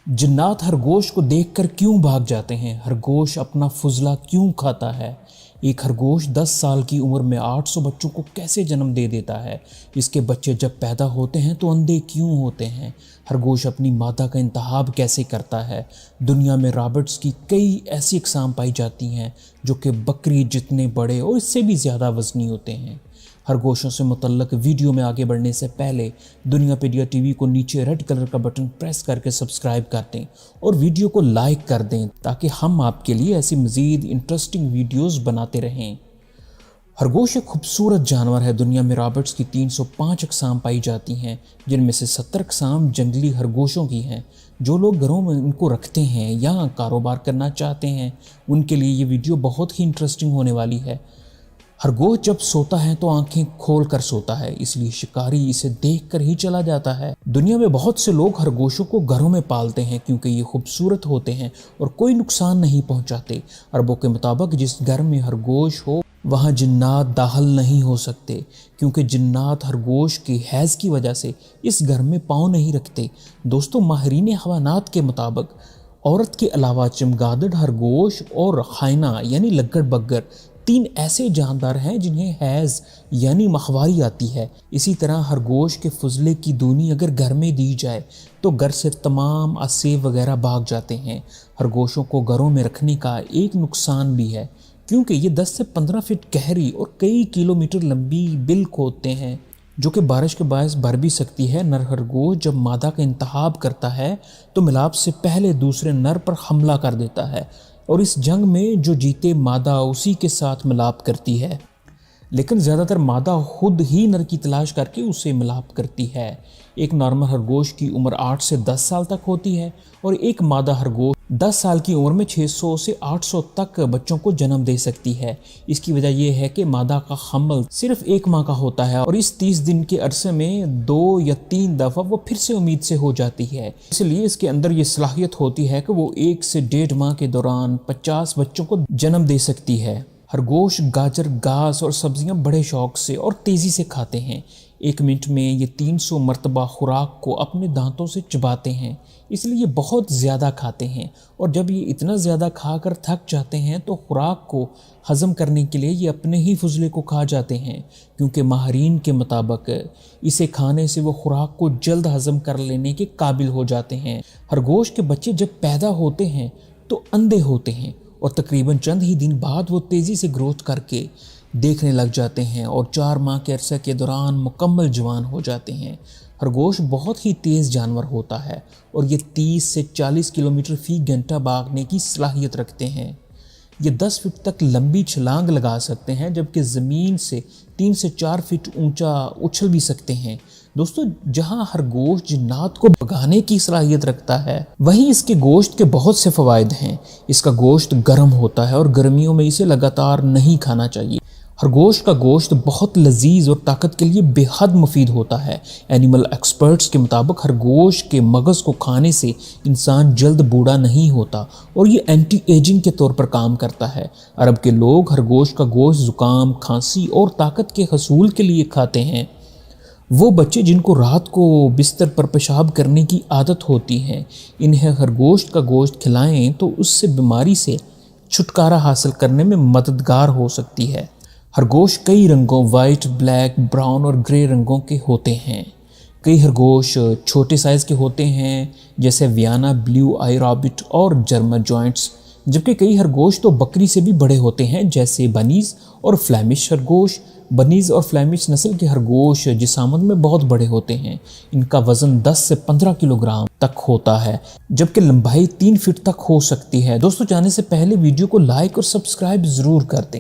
जिन्नात खरगोश को देखकर क्यों भाग जाते हैं? खरगोश अपना फुजला क्यों खाता है? एक खरगोश 10 साल की उम्र में 800 बच्चों को कैसे जन्म दे देता है? इसके बच्चे जब पैदा होते हैं तो अंधे क्यों होते हैं? खरगोश अपनी मादा का इंतखाब कैसे करता है? दुनिया में रैबिट्स की कई ऐसी अक़साम पाई जाती हैं जो कि बकरी जितने बड़े और इससे भी ज़्यादा वज़नी होते हैं। खरगोशों से मुतल्लक वीडियो में आगे बढ़ने से पहले दुनियापीडिया टीवी को नीचे रेड कलर का बटन प्रेस करके सब्सक्राइब कर दें और वीडियो को लाइक कर दें ताकि हम आपके लिए ऐसी मज़ीद इंटरेस्टिंग वीडियोस बनाते रहें। खरगोश एक खूबसूरत जानवर है। दुनिया में रैबिट्स की 305 अक़साम पाई जाती हैं, जिनमें से 70 अक़साम जंगली खरगोशों की हैं। जो लोग घरों में इनको रखते हैं या कारोबार करना चाहते हैं उनके लिए ये वीडियो बहुत ही इंटरेस्टिंग होने वाली है। खरगोश जब सोता है तो आंखें खोल कर सोता है, इसलिए शिकारी इसे देखकर ही चला जाता है। दुनिया में बहुत से लोग खरगोशों को घरों में पालते हैं क्योंकि ये खूबसूरत होते हैं और कोई नुकसान नहीं पहुंचाते। अरबों के मुताबिक जिस घर में खरगोश हो वहाँ जिन्नात दाखिल नहीं हो सकते क्योंकि जिन्नात खरगोश के हैज़ की वजह से इस घर में पाँव नहीं रखते। दोस्तों, माहिरीन हवानात के मुताबिक औरत के अलावा चमगादड़, खरगोश और खाइना यानी लग्गड़ बग्गर 3 ऐसे जानदार हैं जिन्हें हैज़ यानी माहवारी आती है। इसी तरह खरगोश के फुजले की दूनी अगर घर में दी जाए तो घर से तमाम असेब वगैरह भाग जाते हैं। खरगोशों को घरों में रखने का एक नुकसान भी है क्योंकि ये 10 से 15 फीट गहरी और कई किलोमीटर लंबी बिल खोदते हैं जो कि बारिश के बायस भर भी सकती है। नर खरगोश जब मादा का इंतखाब करता है तो मिलाप से पहले दूसरे नर पर हमला कर देता है और इस जंग में जो जीते मादा उसी के साथ मिलाप करती है, लेकिन ज़्यादातर मादा खुद ही नर की तलाश करके उसे मिलाप करती है। एक नॉर्मल खरगोश की उम्र 8 से 10 साल तक होती है और एक मादा खरगोश 10 साल की उम्र में 600 से 800 तक बच्चों को जन्म दे सकती है। इसकी वजह यह है कि मादा का हमल सिर्फ 1 माह का होता है और इस 30 दिन के अरसे में 2 या 3 दफ़ा वो फिर से उम्मीद से हो जाती है। इसलिए इसके अंदर ये सलाहियत होती है कि वो 1 से 1.5 माह के दौरान 50 बच्चों को जन्म दे सकती है। खरगोश गाजर, घास और सब्जियां बड़े शौक से और तेज़ी से खाते हैं। 1 मिनट में ये 300 मरतबा खुराक को अपने दांतों से चबाते हैं, इसलिए ये बहुत ज़्यादा खाते हैं और जब ये इतना ज़्यादा खाकर थक जाते हैं तो खुराक को हज़म करने के लिए ये अपने ही फुजले को खा जाते हैं क्योंकि माहिरीन के मुताबिक इसे खाने से वो खुराक को जल्द हज़म कर लेने के काबिल हो जाते हैं। खरगोश के बच्चे जब पैदा होते हैं तो अंधे होते हैं और तकरीबन चंद ही दिन बाद वो तेज़ी से ग्रोथ करके देखने लग जाते हैं और 4 माह के अरसे के दौरान मुकम्मल जवान हो जाते हैं। खरगोश बहुत ही तेज़ जानवर होता है और ये 30 से 40 किलोमीटर फ़ी घंटा भागने की सलाहियत रखते हैं। ये 10 फीट तक लंबी छलांग लगा सकते हैं जबकि ज़मीन से 3 से 4 फीट ऊंचा उछल भी सकते हैं। दोस्तों, जहां खरगोश जिन्नात को भगाने की सलाहियत रखता है वहीं इसके गोश्त के बहुत से फ़वाइद हैं। इसका गोश्त गर्म होता है और गर्मियों में इसे लगातार नहीं खाना चाहिए। खरगोश का गोश्त बहुत लजीज और ताकत के लिए बेहद मुफीद होता है। एनिमल एक्सपर्ट्स के मुताबिक खरगोश के मगज़ को खाने से इंसान जल्द बूढ़ा नहीं होता और ये एंटी एजिंग के तौर पर काम करता है। अरब के लोग खरगोश का गोश्त ज़ुकाम, खांसी और ताकत के हसूल के लिए खाते हैं। वो बच्चे जिनको रात को बिस्तर पर पेशाब करने की आदत होती है, इन्हें खरगोश का गोश्त खिलाएं तो उससे बीमारी से छुटकारा हासिल करने में मददगार हो सकती है। खरगोश कई रंगों वाइट, ब्लैक, ब्राउन और ग्रे रंगों के होते हैं। कई खरगोश छोटे साइज़ के होते हैं जैसे वियना, ब्लू आई रैबिट और जर्मन जॉइंट्स, जबकि कई खरगोश तो बकरी से भी बड़े होते हैं जैसे बनीज़ और फ्लैमिश खरगोश। बनीज़ और फ्लैमिश नस्ल के खरगोश जिस्मानत में बहुत बड़े होते हैं। इनका वज़न 10 से 15 किलोग्राम तक होता है जबकि लंबाई 3 फीट तक हो सकती है। दोस्तों, जाने से पहले वीडियो को लाइक और सब्सक्राइब ज़रूर कर दें।